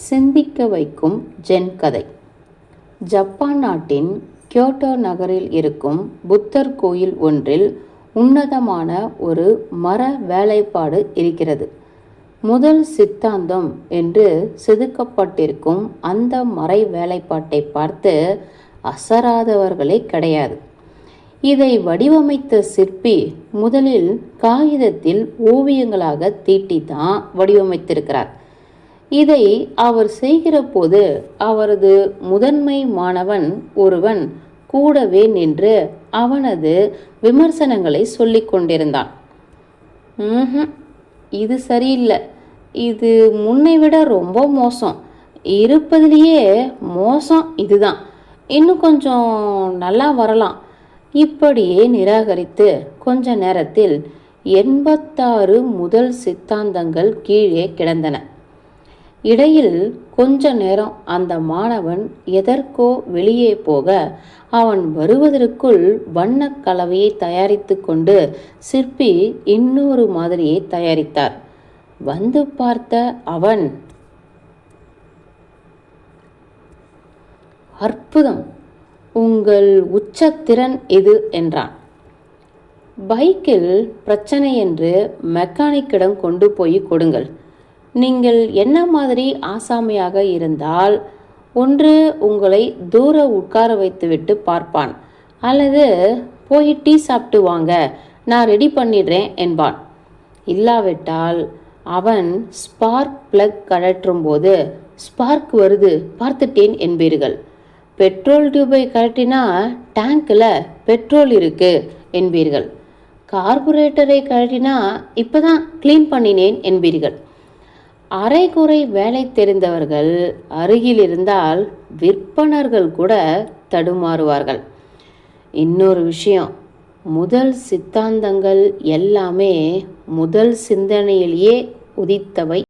சிந்திக்க வைக்கும் ஜென் கதை. ஜப்பான் நாட்டின் கியோட்டோ நகரில் இருக்கும் புத்தர் கோயில் ஒன்றில் உன்னதமான ஒரு மர வேலைப்பாடு இருக்கிறது. முதல் சித்தாந்தம் என்று செதுக்கப்பட்டிருக்கும் அந்த மறை வேலைப்பாட்டை பார்த்து அசராதவர்களே கிடையாது. இதை வடிவமைத்த சிற்பி முதலில் காகிதத்தில் ஓவியங்களாக தீட்டித்தான் வடிவமைத்திருக்கிறார். இதை அவர் செய்கிற போது அவரது முதன்மை மாணவன் ஒருவன் கூடவே நின்று அவனது விமர்சனங்களை சொல்லிக் கொண்டிருந்தான். இது சரியில்லை, இது முன்னை விட ரொம்ப மோசம், இருப்பதிலேயே மோசம் இதுதான், இன்னும் கொஞ்சம் நல்லா வரலாம். இப்படியே நிராகரித்து கொஞ்ச நேரத்தில் 86 முதல் சித்தாந்தங்கள் கீழே கிடந்தன. இடையில் கொஞ்ச நேரம் அந்த மாணவன் எதற்கோ வெளியே போக, அவன் வருவதற்குள் வண்ணக் கலவையை தயாரித்து கொண்டு சிற்பி இன்னொரு மாதிரியை தயாரித்தார். வந்து பார்த்த அவன், அற்புதம், உங்கள் உச்சத்திறன் இது என்றான். பைக்கில் பிரச்சனை என்று மெக்கானிக்கிடம் கொண்டு போய் கொடுங்கள். நீங்கள் என்ன மாதிரி ஆசாமியாக இருந்தால் ஒன்று உங்களை தூர உட்கார வைத்துவிட்டு பார்ப்பான், அல்லது போய் டீ சாப்பிட்டு வாங்க, நான் ரெடி பண்ணிடுறேன் என்பான். இல்லாவிட்டால் அவன் ஸ்பார்க் பிளக் கழற்றும் போது ஸ்பார்க் வருது பார்த்துட்டேன் என்பீர்கள். பெட்ரோல் டியூபை கழட்டினா டேங்கில் பெட்ரோல் இருக்கு என்பீர்கள். கார்பரேட்டரை கழட்டினா இப்போதான் க்ளீன் பண்ணினேன் என்பீர்கள். அரைகுறை வேலை தெரிந்தவர்கள் அருகில் இருந்தால் விற்பனர்கள் கூட தடுமாறுவார்கள். இன்னொரு விஷயம், முதல் சித்தாந்தங்கள் எல்லாமே முதல் சிந்தனையிலேயே உதித்தவை.